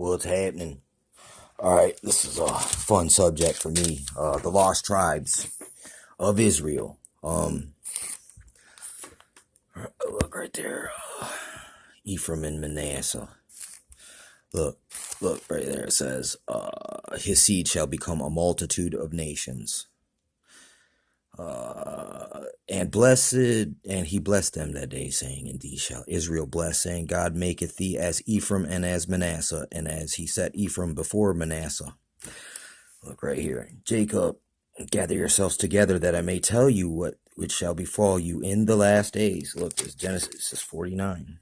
What's happening? All right, this is a fun subject for me. The lost tribes of Israel. Look right there, Ephraim and Manasseh. Look right there. It says, "His seed shall become a multitude of nations." And he blessed them that day, saying, "Indeed shall Israel bless, saying, God maketh thee as Ephraim and as Manasseh, and as he set Ephraim before Manasseh." Look right here. Jacob, gather yourselves together that I may tell you what which shall befall you in the last days. Look, this Genesis 49.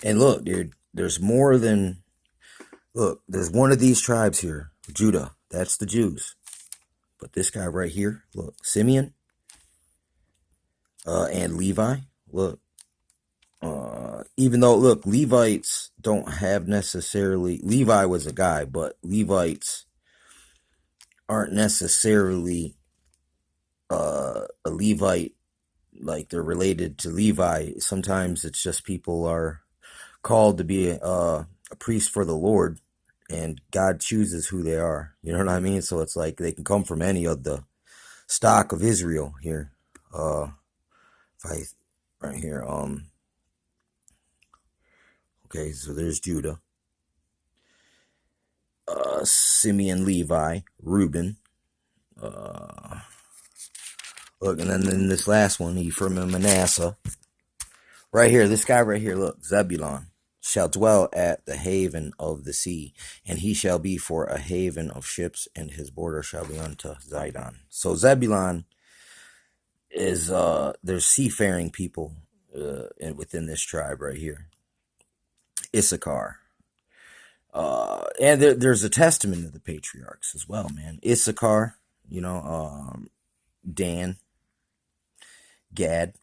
And look, dude, there's more than, look, there's one of these tribes here, Judah. That's the Jews. But this guy right here, look, Simeon, and Levi, look, even though, look, Levites don't have necessarily, Levi was a guy, but Levites aren't necessarily a Levite, like they're related to Levi. Sometimes it's just people are called to be a priest for the Lord, and God chooses who they are. You know what I mean? So it's like they can come from any of the stock of Israel here. Right here, okay, so there's Judah, Simeon, Levi, Reuben, look, and then in this last one, Ephraim and Manasseh. Right here, this guy right here, look, Zebulon shall dwell at the haven of the sea, and he shall be for a haven of ships, and his border shall be unto Zidon. So Zebulon is, there's seafaring people within this tribe right here. Issachar. And there's a testament of the patriarchs as well, man. Issachar, Dan, Gad,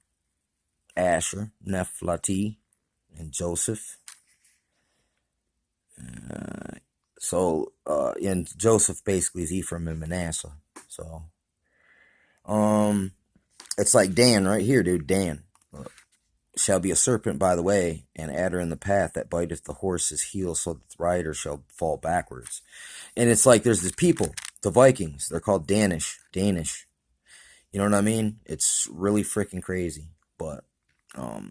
Asher, Nephlati, and Joseph. And Joseph basically is Ephraim and Manasseh. So, it's like Dan right here, dude. Dan. Look. Shall be a serpent by the way, and adder in the path that biteth the horse's heel, so that the rider shall fall backwards. And it's like there's these people, the Vikings, they're called Danish. You know what I mean? It's really freaking crazy. But let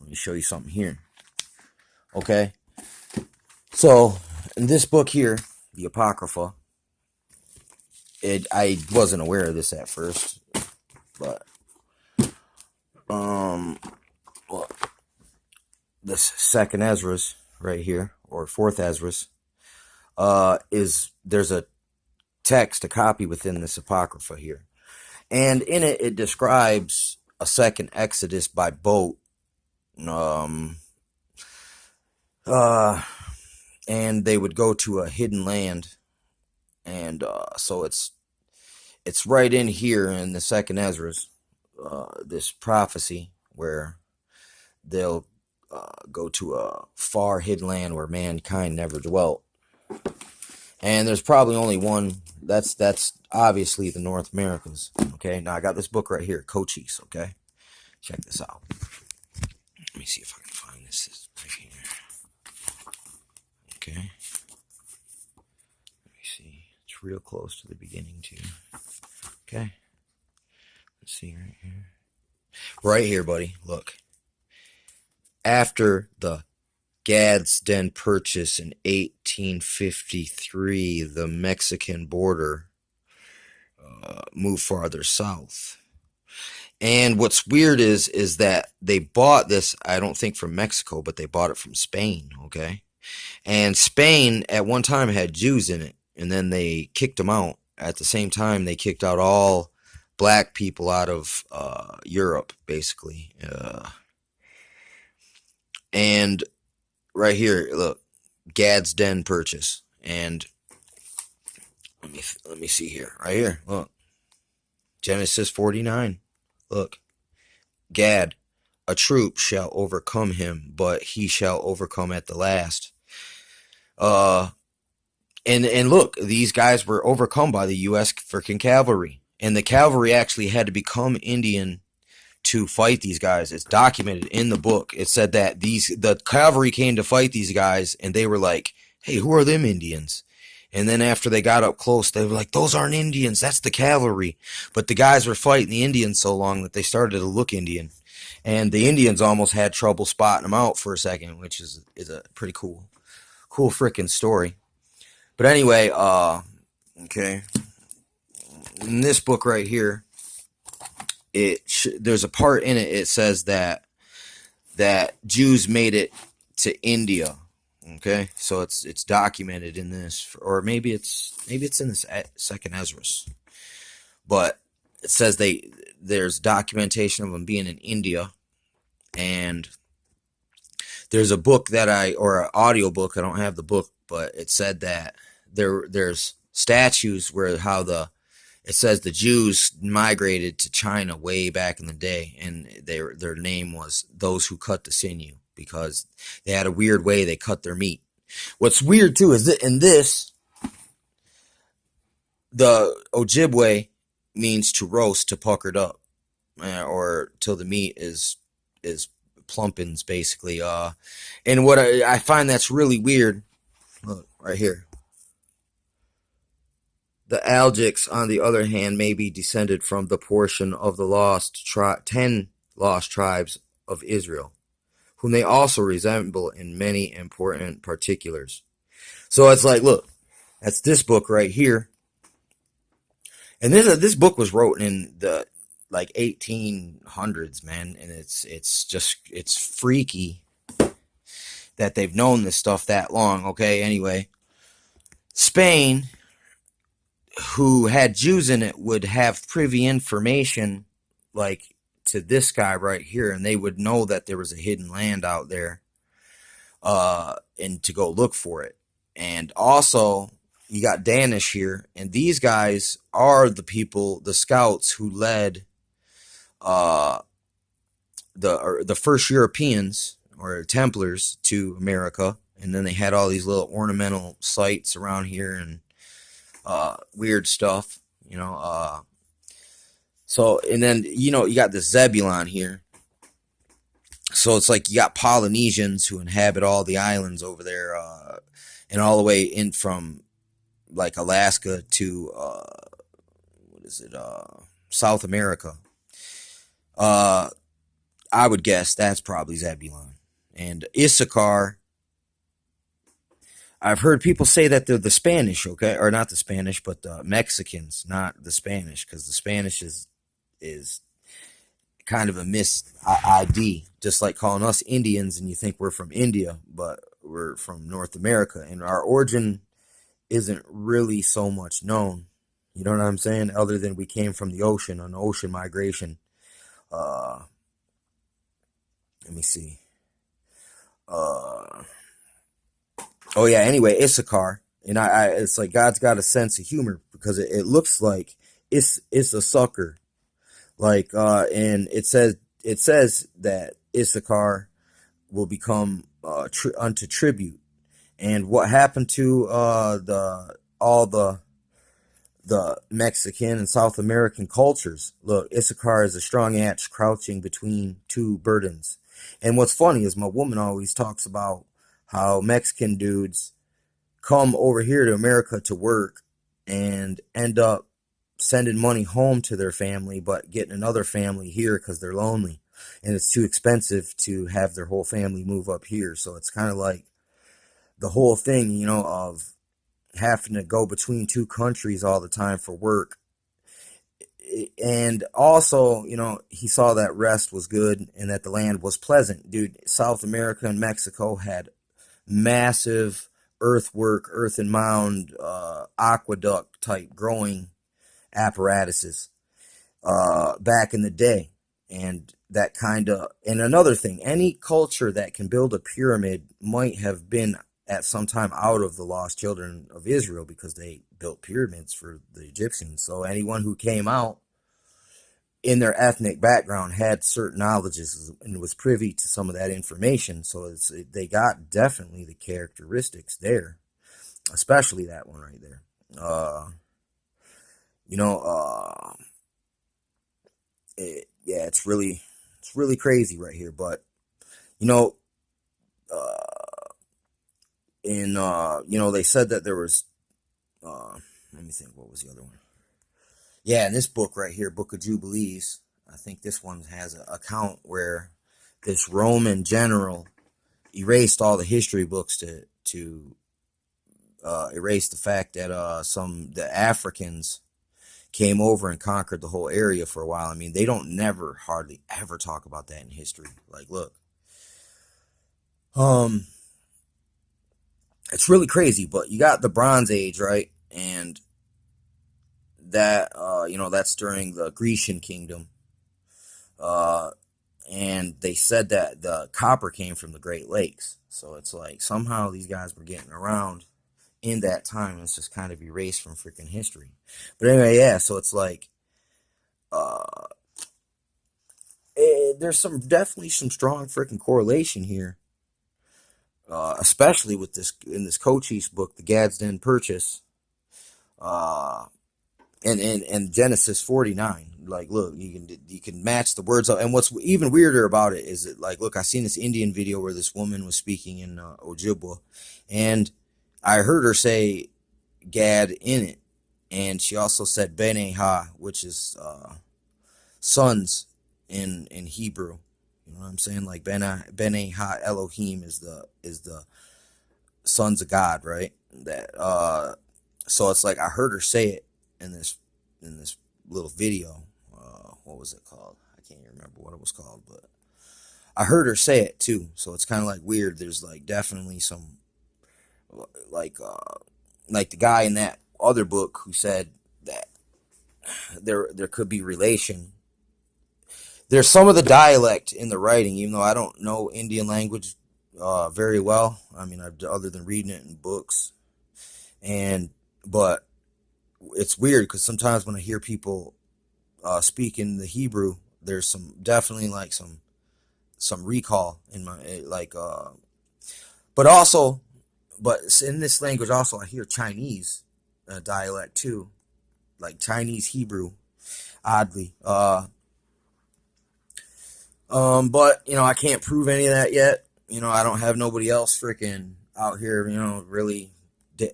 me show you something here. Okay? So, in this book here, the Apocrypha, I wasn't aware of this at first, but this second Esdras right here, or fourth Esdras, there's a text, a copy within this Apocrypha here. And in it, it describes a second Exodus by boat. And they would go to a hidden land. And so it's right in here in the second Esdras, this prophecy where they'll go to a far hidden land where mankind never dwelt. And there's probably only one. That's obviously the North Americas. Okay, now I got this book right here, Cochise. Okay, check this out. Let me see if I can find this. This is right here. Okay, let me see. It's real close to the beginning too. Okay, let's see right here. Right here, buddy. Look. After the Gadsden Purchase in 1853, the Mexican border moved farther south. And what's weird is that they bought this, I don't think from Mexico, but they bought it from Spain, okay? And Spain at one time had Jews in it, and then they kicked them out. At the same time, they kicked out all black people out of Europe, basically. And right here, look, Gadsden Purchase, and let me see here, right here, look, Genesis 49, look, Gad, a troop shall overcome him, but he shall overcome at the last. And look, these guys were overcome by the U.S. freaking cavalry, and the cavalry actually had to become Indian to fight these guys. It's documented in the book. It said that the cavalry came to fight these guys, and they were like, hey, who are them Indians? And then after they got up close, they were like, those aren't Indians, that's the cavalry. But the guys were fighting the Indians so long that they started to look Indian. And the Indians almost had trouble spotting them out for a second, which is a pretty cool freaking story. But anyway, okay, in this book right here, there's a part in it. It says that Jews made it to India. Okay, so it's documented in this, or maybe it's in this second Esdras, but it says there's documentation of them being in India, and there's a book or an audio book. I don't have the book, but it said that there's statues where it says the Jews migrated to China way back in the day, and their name was those who cut the sinew, because they had a weird way they cut their meat. What's weird too is that in this, the Ojibwe means to roast, to puckered up, or till the meat is plumpins, basically. And what I find that's really weird, look right here. The Algics, on the other hand, may be descended from the portion of the 10 lost tribes of Israel, whom they also resemble in many important particulars. So it's like, look, that's this book right here. And this book was wrote in the like 1800s, man, and it's freaky that they've known this stuff that long. Okay, anyway, Spain, who had Jews in it, would have privy information like to this guy right here, and they would know that there was a hidden land out there, and to go look for it. And also, you got Danish here, and these guys are the people, the scouts who led the first Europeans or Templars to America, and then they had all these little ornamental sites around here and weird stuff, so, and then, you got the Zebulon here. So it's like you got Polynesians who inhabit all the islands over there, and all the way in from like Alaska to, South America. I would guess that's probably Zebulon. And Issachar, I've heard people say that they're the Spanish, okay? Or not the Spanish, but the Mexicans, not the Spanish, because the Spanish is kind of a ID, just like calling us Indians and you think we're from India, but we're from North America, and our origin isn't really so much known. You know what I'm saying? Other than we came from the ocean, on ocean migration. Let me see. Oh yeah. Anyway, Issachar, and it's like God's got a sense of humor, because it looks like it's a sucker, like, and it says that Issachar will become unto tribute. And what happened to all the Mexican and South American cultures? Look, Issachar is a strong axe crouching between two burdens. And what's funny is my woman always talks about how Mexican dudes come over here to America to work and end up sending money home to their family, but getting another family here because they're lonely. And it's too expensive to have their whole family move up here. So it's kind of like the whole thing, of having to go between two countries all the time for work. And also, he saw that rest was good and that the land was pleasant. Dude, South America and Mexico had massive earth and mound, aqueduct type growing apparatuses back in the day. And and another thing, any culture that can build a pyramid might have been at some time out of the lost children of Israel, because they built pyramids for the Egyptians. So anyone who came out in their ethnic background had certain knowledges and was privy to some of that information. So they got definitely the characteristics there, especially that one right there. It's really crazy right here. But, in they said that there was let me think, what was the other one? Yeah, in this book right here, Book of Jubilees, I think this one has an account where this Roman general erased all the history books to erase the fact that the Africans came over and conquered the whole area for a while. I mean, they don't never hardly ever talk about that in history. Like, look, um, it's really crazy. But you got the Bronze Age, right? And that that's during the Grecian kingdom. Uh, and they said that the copper came from the Great Lakes. So it's like somehow these guys were getting around in that time, and it's just kind of erased from freaking history. But anyway, yeah. So it's like uh, there's definitely some strong freaking correlation here, especially with this in this Cochise book, the Gadsden Purchase, uh, and Genesis 49. Like, look, you can match the words up. And what's even weirder about it is that, like, look, I seen this Indian video where this woman was speaking in Ojibwa, and I heard her say Gad in it, and she also said Bene Ha, which is sons in Hebrew. You know what I'm saying? Like Bene Ha Elohim is the sons of God, right? That so it's like I heard her say it in this little video. What was it called? I can't even remember what it was called, but I heard her say it too. So it's kind of like weird. There's like definitely some like like the guy in that other book who said that there could be relation. There's some of the dialect in the writing, even though I don't know Indian language very well. I mean, other than reading it in books, but it's weird because sometimes when I hear people speak in the Hebrew, there's definitely like some recall in my but also, but in this language also I hear Chinese dialect too, like Chinese Hebrew, oddly. But I can't prove any of that yet. I don't have nobody else freaking out here, really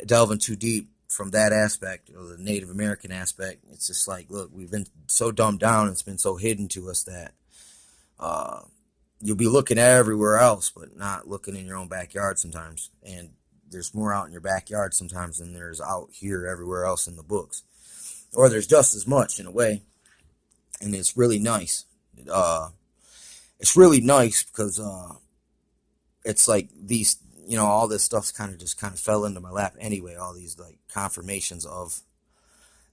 delving too deep from that aspect, or the Native American aspect. It's just like, look, we've been so dumbed down, it's been so hidden to us that you'll be looking everywhere else, but not looking in your own backyard sometimes. And there's more out in your backyard sometimes than there's out here everywhere else in the books. Or there's just as much in a way. And it's really nice. It's really nice because it's like these, all this stuff's kind of fell into my lap anyway. All these like confirmations of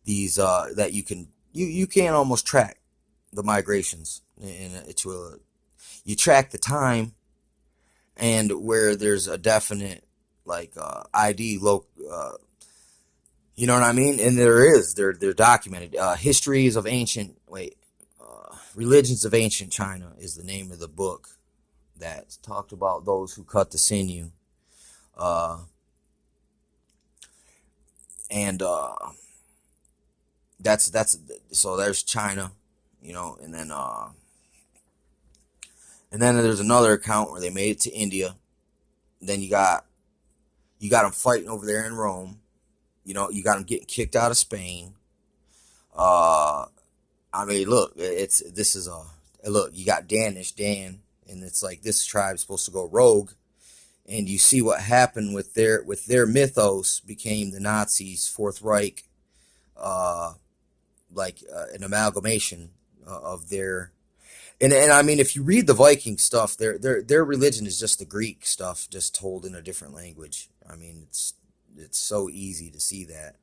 these that you can almost track the migrations you track the time and where there's a definite like ID you know what I mean? And they're documented. Histories of ancient Religions of Ancient China is the name of the book that talked about those who cut the sinew. And that's so there's China, and then there's another account where they made it to India. Then you got them fighting over there in Rome. You got them getting kicked out of Spain. I mean, look, look. You got Dan, and it's like this tribe's supposed to go rogue, and you see what happened with their mythos became the Nazis' Fourth Reich, an amalgamation of their, and I mean, if you read the Viking stuff, their religion is just the Greek stuff, just told in a different language. I mean, it's so easy to see that.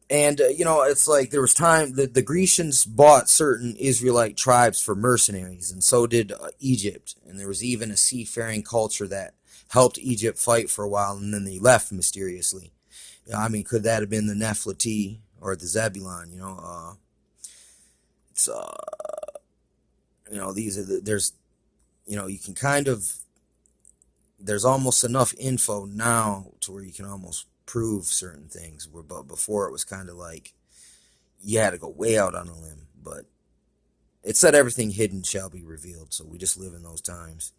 And it's like there was time that the Grecians bought certain Israelite tribes for mercenaries, and so did Egypt. And there was even a seafaring culture that helped Egypt fight for a while, and then they left mysteriously. I mean, could that have been the Nefertiti or the Zebulon? It's these are there's you can kind of, there's almost enough info now to where you can almost prove certain things, but before it was kind of like you had to go way out on a limb. But it said everything hidden shall be revealed, so we just live in those times.